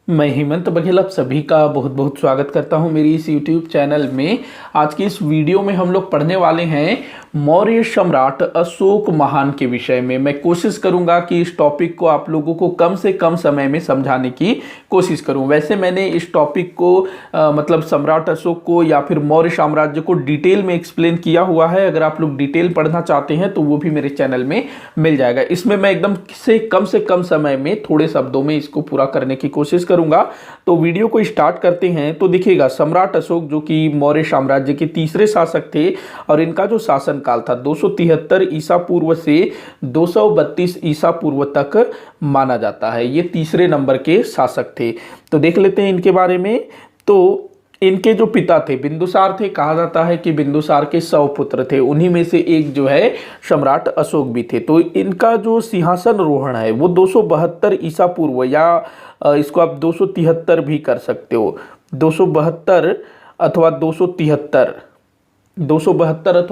मैं हेमंत बघेल आप सभी का बहुत बहुत स्वागत करता हूं मेरी इस YouTube चैनल में। आज की इस वीडियो में हम लोग पढ़ने वाले हैं मौर्य सम्राट अशोक महान के विषय में। मैं कोशिश करूंगा कि इस टॉपिक को आप लोगों को कम से कम समय में समझाने की कोशिश करूं। वैसे मैंने इस टॉपिक को मतलब सम्राट अशोक को या फिर मौर्य साम्राज्य को डिटेल में एक्सप्लेन किया हुआ है। अगर आप लोग डिटेल पढ़ना चाहते हैं तो वो भी मेरे चैनल में मिल जाएगा। इसमें मैं एकदम से कम समय में थोड़े शब्दों में इसको पूरा करने की कोशिश करूंगा। तो वीडियो को स्टार्ट करते हैं। तो देखिएगा, सम्राट अशोक जो कि मौर्य साम्राज्य के तीसरे शासक थे और इनका जो शासन काल था 273 ईसा पूर्व से 232 ईसा पूर्व तक माना जाता है। ये तीसरे नंबर के शासक थे। तो देख लेते हैं इनके बारे में। तो इनके जो पिता थे बिंदुसार थे। कहा जाता है कि बिंदुसार के 100 पुत्र थे, उन्हीं में से एक जो है सम्राट अशोक भी थे। तो इनका जो सिंहासन रोहण है वो 272 ईसा पूर्व या इसको आप 273 भी कर सकते हो। 272 अथवा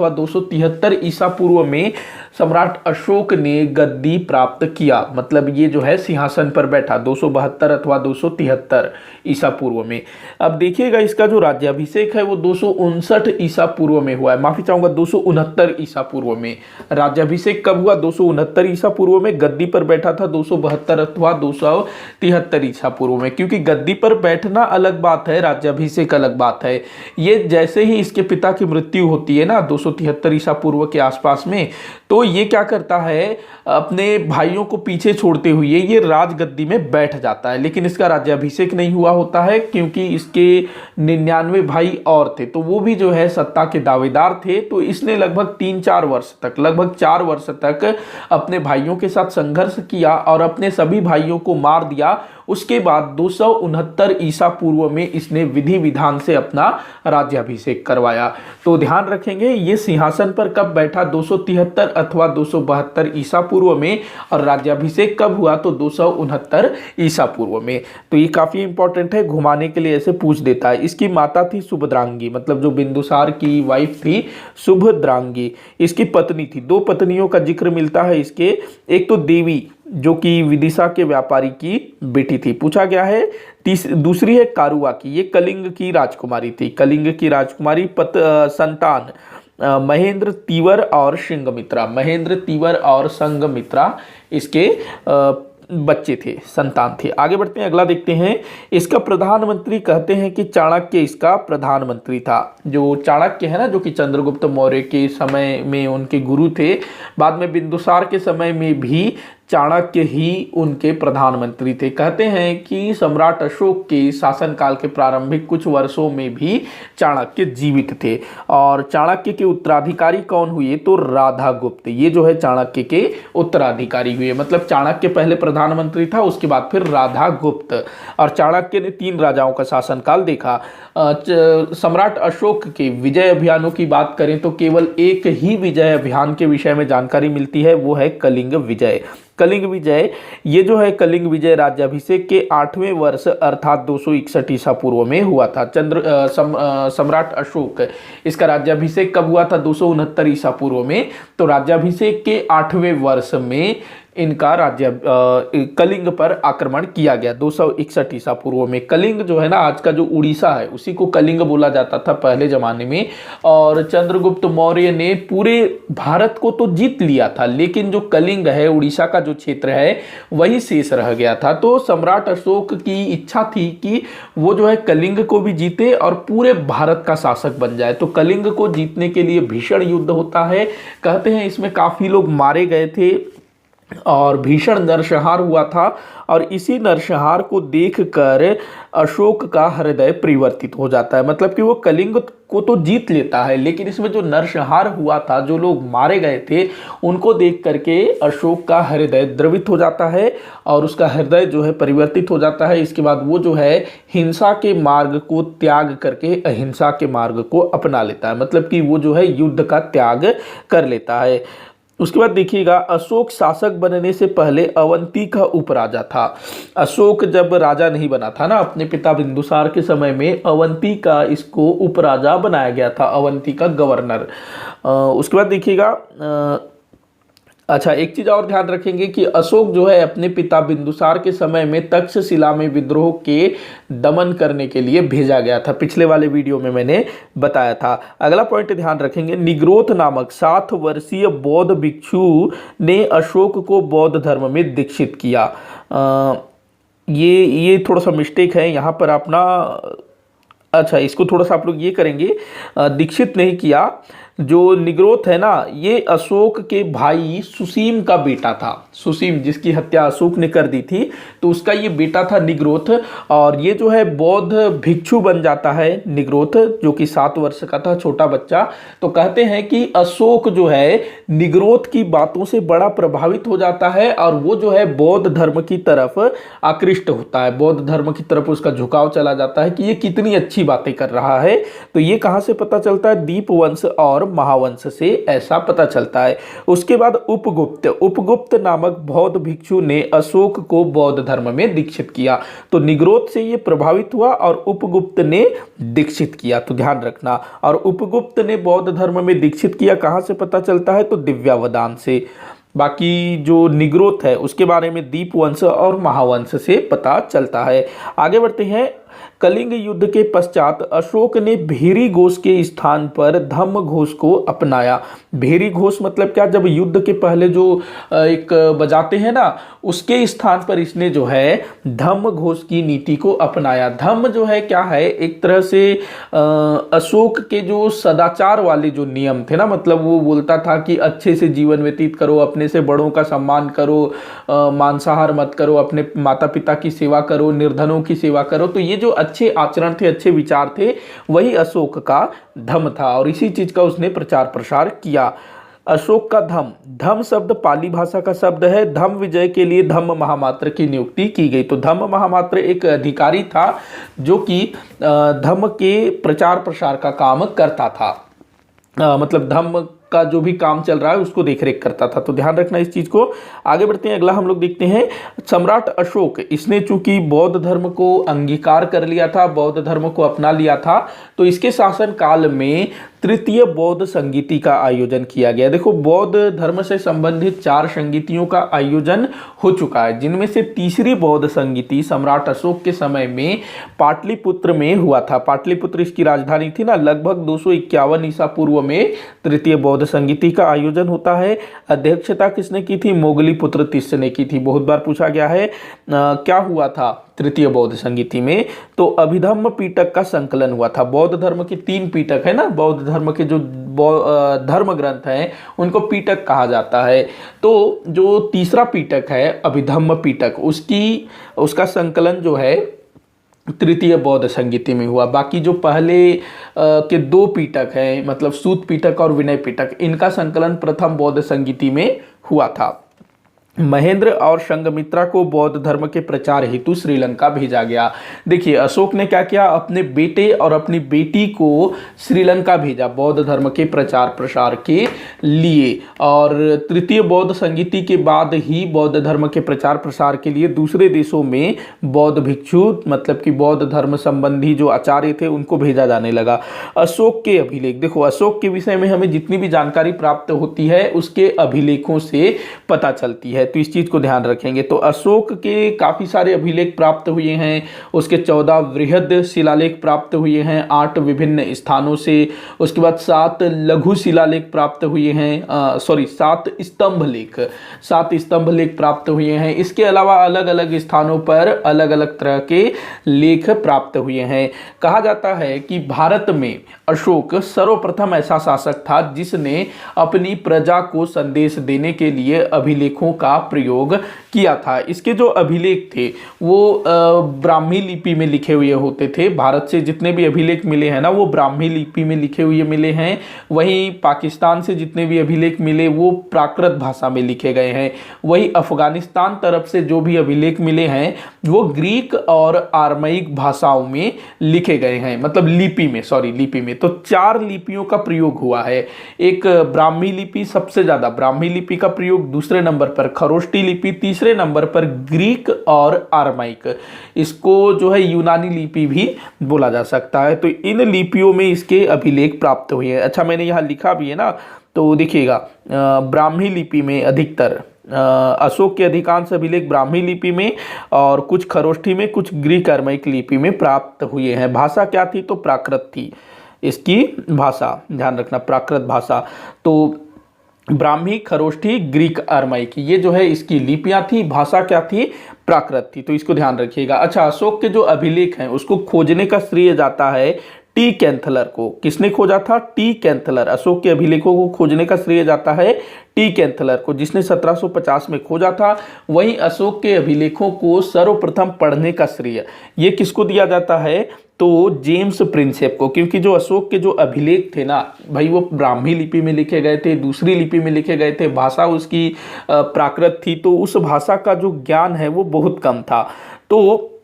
273 ईसा पूर्व में सम्राट अशोक ने गद्दी प्राप्त किया। मतलब ये जो है सिंहासन पर बैठा 272 अथवा 273 ईसा पूर्व में। अब देखिएगा, इसका जो राज्याभिषेक है वो 259 ईसा पूर्व में हुआ है। माफी चाहूंगा, 269 ईसा पूर्व में। राज्याभिषेक कब हुआ? 269 ईसा पूर्व में। गद्दी पर बैठा था 272 अथवा 273 ईसा पूर्व में। क्योंकि गद्दी पर बैठना अलग बात है, राज्याभिषेक अलग बात है। ये जैसे ही इसके पिता की मृत्यु होती है ना 273 ईसा पूर्व के आसपास में, तो ये क्या करता है, अपने भाइयों को पीछे छोड़ते हुए ये राजगद्दी में बैठ जाता है। लेकिन इसका राज्याभिषेक नहीं हुआ होता है क्योंकि इसके 99 भाई और थे, तो वो भी जो है सत्ता के दावेदार थे। तो इसने लगभग 4 वर्ष तक अपने भाइयों के साथ संघर्ष किया और अपने सभी भाइयों को मार दिया। उसके बाद 269 ईसा पूर्व में इसने विधि विधान से अपना राज्याभिषेक करवाया। तो ध्यान रखेंगे, ये सिंहासन पर कब बैठा? 273 अथवा 272 ईसा पूर्व में। और राज्याभिषेक कब हुआ? तो 269 ईसा पूर्व में। तो ये काफी इंपॉर्टेंट है, घुमाने के लिए ऐसे पूछ देता है। इसकी माता थी सुभद्रांगी, मतलब जो बिंदुसार की वाइफ थी सुभद्रांगी। इसकी पत्नी थी, 2 पत्नियों का जिक्र मिलता है इसके। एक तो देवी जो कि विदिशा के व्यापारी की बेटी थी, पूछा गया है। दूसरी है कारुआ की, ये कलिंग की राजकुमारी थी। कलिंग की राजकुमारी संतान महेंद्र तीवर और संघमित्रा इसके बच्चे थे, संतान थे। आगे बढ़ते हैं, अगला देखते हैं। इसका प्रधानमंत्री कहते हैं कि चाणक्य इसका प्रधानमंत्री था। जो चाणक्य है ना, जो कि चंद्रगुप्त मौर्य के समय में उनके गुरु थे, बाद में बिंदुसार के समय में भी चाणक्य ही उनके प्रधानमंत्री थे। कहते हैं कि सम्राट अशोक के शासनकाल के प्रारंभिक कुछ वर्षों में भी चाणक्य जीवित थे। और चाणक्य के उत्तराधिकारी कौन हुए? तो राधागुप्त, ये जो है चाणक्य के उत्तराधिकारी हुए। मतलब चाणक्य पहले प्रधानमंत्री था, उसके बाद फिर राधागुप्त। और चाणक्य ने 3 राजाओं का शासनकाल देखा। सम्राट अशोक के विजय अभियानों की बात करें तो केवल एक ही विजय अभियान के विषय में जानकारी मिलती है, वो है कलिंग विजय। कलिंग विजय, ये जो है कलिंग विजय राज्याभिषेक के 8वें वर्ष अर्थात 261 ईसा पूर्व में हुआ था। सम्राट अशोक, इसका राज्याभिषेक कब हुआ था? 269 ईसा पूर्व में। तो राज्याभिषेक के 8वें वर्ष में इनका कलिंग पर आक्रमण किया गया 261 ईसा पूर्व में। कलिंग जो है ना, आज का जो उड़ीसा है, उसी को कलिंग बोला जाता था पहले जमाने में। और चंद्रगुप्त मौर्य ने पूरे भारत को तो जीत लिया था, लेकिन जो कलिंग है, उड़ीसा का जो क्षेत्र है, वही शेष रह गया था। तो सम्राट अशोक की इच्छा थी कि वो जो है कलिंग को भी जीते और पूरे भारत का शासक बन जाए। तो कलिंग को जीतने के लिए भीषण युद्ध होता है। कहते हैं इसमें काफी लोग मारे गए थे और भीषण नरसंहार हुआ था। और इसी नरसंहार को देखकर अशोक का हृदय परिवर्तित हो जाता है। मतलब कि वो कलिंग को तो जीत लेता है, लेकिन इसमें जो नरसंहार हुआ था, जो लोग मारे गए थे, उनको देख करके अशोक का हृदय द्रवित हो जाता है और उसका हृदय जो है परिवर्तित हो जाता है। इसके बाद वो जो है हिंसा के मार्ग को त्याग करके अहिंसा के मार्ग को अपना लेता है। मतलब कि वो जो है युद्ध का त्याग कर लेता है। उसके बाद देखिएगा, अशोक शासक बनने से पहले अवंती का उपराजा था। अशोक जब राजा नहीं बना था ना अपने पिता बिंदुसार के समय में, अवंती का इसको उपराजा बनाया गया था, अवंती का गवर्नर। उसके बाद देखिएगा, अच्छा, एक चीज और ध्यान रखेंगे कि अशोक जो है अपने पिता बिंदुसार के समय में तक्षशिला में विद्रोह के दमन करने के लिए भेजा गया था। पिछले वाले वीडियो में मैंने बताया था। अगला पॉइंट ध्यान रखेंगे, निग्रोथ नामक 7 वर्षीय बौद्ध भिक्षु ने अशोक को बौद्ध धर्म में दीक्षित किया। ये थोड़ा सा मिस्टेक है यहाँ पर अपना। अच्छा, इसको थोड़ा सा आप लोग ये करेंगे, दीक्षित नहीं किया। जो निग्रोथ है ना, ये अशोक के भाई सुसीम का बेटा था। सुसीम जिसकी हत्या अशोक ने कर दी थी, तो उसका ये बेटा था निग्रोथ। और ये जो है बौद्ध भिक्षु बन जाता है निग्रोथ, जो कि 7 वर्ष का था, छोटा बच्चा। तो कहते हैं कि अशोक जो है निग्रोथ की बातों से बड़ा प्रभावित हो जाता है और वो जो है बौद्ध धर्म की तरफ आकृष्ट होता है। बौद्ध धर्म की तरफ उसका झुकाव चला जाता है कि ये कितनी अच्छी बातें कर रहा है। तो ये कहाँ से पता चलता है? दीपवंश और महावंश से ऐसा पता चलता है। उसके बाद उपगुप्त नामक बौद्ध भिक्षु ने अशोक को बौद्ध धर्म में दीक्षित किया। तो निग्रोथ से ये प्रभावित हुआ और उपगुप्त ने दीक्षित किया, तो ध्यान रखना। और उपगुप्त ने बौद्ध धर्म में दीक्षित किया कहां से पता चलता है? तो दिव्यावदान से। बाकी जो निग्रोथ है उसके बारे में दीपवंश और महावंश से पता चलता है। आगे बढ़ते हैं। कलिंग युद्ध के पश्चात अशोक ने भेरी घोष के स्थान पर धम्म घोष को अपनाया। भेरी घोष मतलब क्या? जब युद्ध के पहले जो एक बजाते हैं ना, उसके स्थान पर इसने जो है धम्म घोष की नीति को अपनाया। धम्म जो है क्या है? एक तरह से अशोक के जो सदाचार वाले जो नियम थे ना, मतलब वो बोलता था कि अच्छे से जीवन व्यतीत करो, अपने से बड़ों का सम्मान करो, मांसाहार मत करो, अपने माता पिता की सेवा करो, निर्धनों की सेवा करो। तो ये जो अच्छे आचरण थे, अच्छे विचार थे, वही अशोक का धम्म था और इसी चीज का उसने प्रचार प्रसार किया। अशोक का धम्म शब्द पाली भाषा का शब्द है। धम्म विजय के लिए धम्म महामात्र की नियुक्ति की गई। तो धम्म महामात्र एक अधिकारी था जो कि धम्म के प्रचार प्रसार का काम करता था। मतलब धम्म का जो भी काम चल रहा है उसको देखरेख करता था। तो ध्यान रखना इस चीज को। आगे बढ़ते हैं, अगला हम लोग देखते हैं। सम्राट अशोक, इसने चूंकि बौद्ध धर्म को अंगीकार कर लिया था, बौद्ध धर्म को अपना लिया था, तो इसके शासन काल में तृतीय बौद्ध संगीति का आयोजन किया गया। देखो, बौद्ध धर्म से संबंधित 4 संगीतियों का आयोजन हो चुका है, जिनमें से तीसरी बौद्ध संगीति सम्राट अशोक के समय में पाटलिपुत्र में हुआ था। पाटलिपुत्र इसकी राजधानी थी ना। लगभग 251 ईसा पूर्व में तृतीय बौद्ध संगीति का आयोजन होता है। अध्यक्षता किसने की थी? मोगलीपुत्र तिस्य ने की थी। बहुत बार पूछा गया है क्या हुआ था तृतीय बौद्ध संगीति में? तो अभिधम्म पीटक का संकलन हुआ था। बौद्ध धर्म के 3 पीटक है ना, बौद्ध धर्म के जो धर्म ग्रंथ हैं उनको पीटक कहा जाता है। तो जो तीसरा पीटक है अभिधम्म पीटक, उसका संकलन जो है तृतीय बौद्ध संगीति में हुआ। बाकी जो पहले के 2 पीटक हैं, मतलब सूत पीटक और विनय पीटक, इनका संकलन प्रथम बौद्ध संगीति में हुआ था। महेंद्र और संघमित्रा को बौद्ध धर्म के प्रचार हेतु श्रीलंका भेजा गया। देखिए, अशोक ने क्या किया? अपने बेटे और अपनी बेटी को श्रीलंका भेजा बौद्ध धर्म के प्रचार प्रसार के लिए। और तृतीय बौद्ध संगीति के बाद ही बौद्ध धर्म के प्रचार प्रसार के लिए दूसरे देशों में बौद्ध भिक्षु, मतलब कि बौद्ध धर्म संबंधी जो आचार्य थे, उनको भेजा जाने लगा। अशोक के अभिलेख, देखो अशोक के विषय में हमें जितनी भी जानकारी प्राप्त होती है उसके अभिलेखों से पता चलती है, तो इस चीज को ध्यान रखेंगे। तो अशोक के काफी सारे अभिलेख प्राप्त हुए हैं। उसके 14 वृहद शिलालेख प्राप्त हुए हैं 8 विभिन्न स्थानों से। उसके बाद 7 लघु शिलालेख प्राप्त हुए हैं, 7 स्तंभ लेख प्राप्त हुए हैं। इसके अलावा अलग अलग स्थानों पर अलग अलग तरह के लेख प्राप्त हुए हैं। कहा जाता है कि भारत में अशोक सर्वप्रथम ऐसा शासक था जिसने अपनी प्रजा को संदेश देने के लिए अभिलेखों का प्रयोग किया था। इसके जो अभिलेख थे वो ब्राह्मी लिपि में लिखे हुए होते थे। भारत से जितने भी अभिलेख मिले हैं ना, वो ब्राह्मी लिपि में लिखे हुए मिले हैं। वहीं पाकिस्तान से जितने भी अभिलेख मिले वो प्राकृत भाषा में लिखे गए हैं। वहीं अफगानिस्तान तरफ से जो भी अभिलेख मिले हैं वो ग्रीक और आर्माइक भाषाओं में लिखे गए हैं, मतलब लिपि में। तो 4 लिपियों का प्रयोग हुआ है। एक ब्राह्मी लिपि सबसे ज्यादा, ब्राह्मी लिपि का प्रयोग दूसरे नंबर पर, खरोष्टी लिपि तीसरे नंबर पर, ग्रीक और आर्माइक, इसको जो है यूनानी लिपि भी बोला जा सकता है। तो इन लिपियों में इसके अभिलेख प्राप्त हुए हैं। अच्छा, मैंने यहाँ लिखा भी है ना तो देखिएगा ब्राह्मी लिपि में अधिकतर अशोक के अधिकांश अभिलेख ब्राह्मी लिपि में और कुछ खरोष्ठी में, कुछ ग्रीक अरमाइक लिपि में प्राप्त हुए हैं। भाषा क्या थी? तो प्राकृत थी इसकी भाषा, ध्यान रखना प्राकृत भाषा। तो ब्राह्मी, खरोष्ठी, ग्रीक अरमाइक, ये जो है इसकी लिपियां थी। भाषा क्या थी? प्राकृत थी। तो इसको ध्यान रखिएगा। अच्छा, अशोक के जो अभिलेख हैं उसको खोजने का श्रेय जाता है टी कैंथलर को। किसने खोजा था? टी कैंथलर। अशोक के अभिलेखों को खोजने का श्रेय जाता है टी कैंथलर को, जिसने 1750 में खोजा था। वहीं अशोक के अभिलेखों को सर्वप्रथम पढ़ने का श्रेय ये किसको दिया जाता है? तो जेम्स प्रिंसेप को, क्योंकि जो अशोक के जो अभिलेख थे ना भाई, वो ब्राह्मी लिपि में लिखे गए थे, दूसरी लिपि में लिखे गए थे, भाषा उसकी प्राकृत थी, तो उस भाषा का जो ज्ञान है वो बहुत कम था। तो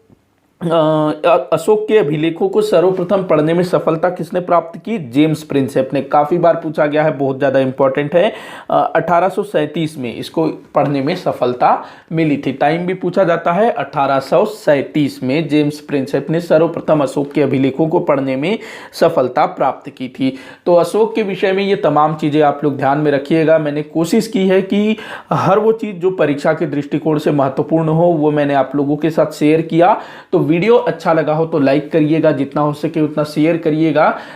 अशोक के अभिलेखों को सर्वप्रथम पढ़ने में सफलता किसने प्राप्त की? जेम्स प्रिंसेप ने। काफी बार पूछा गया है, बहुत ज्यादा इंपॉर्टेंट है। 1837 में इसको पढ़ने में सफलता मिली थी। टाइम भी पूछा जाता है। 1837 में जेम्स प्रिंसेप ने सर्वप्रथम अशोक के अभिलेखों को पढ़ने में सफलता प्राप्त की थी। तो अशोक के विषय में ये तमाम चीजें आप लोग ध्यान में रखिएगा। मैंने कोशिश की है कि हर वो चीज जो परीक्षा के दृष्टिकोण से महत्वपूर्ण हो वो मैंने आप लोगों के साथ शेयर किया। तो वीडियो अच्छा लगा हो तो लाइक करिएगा, जितना हो सके उतना शेयर करिएगा।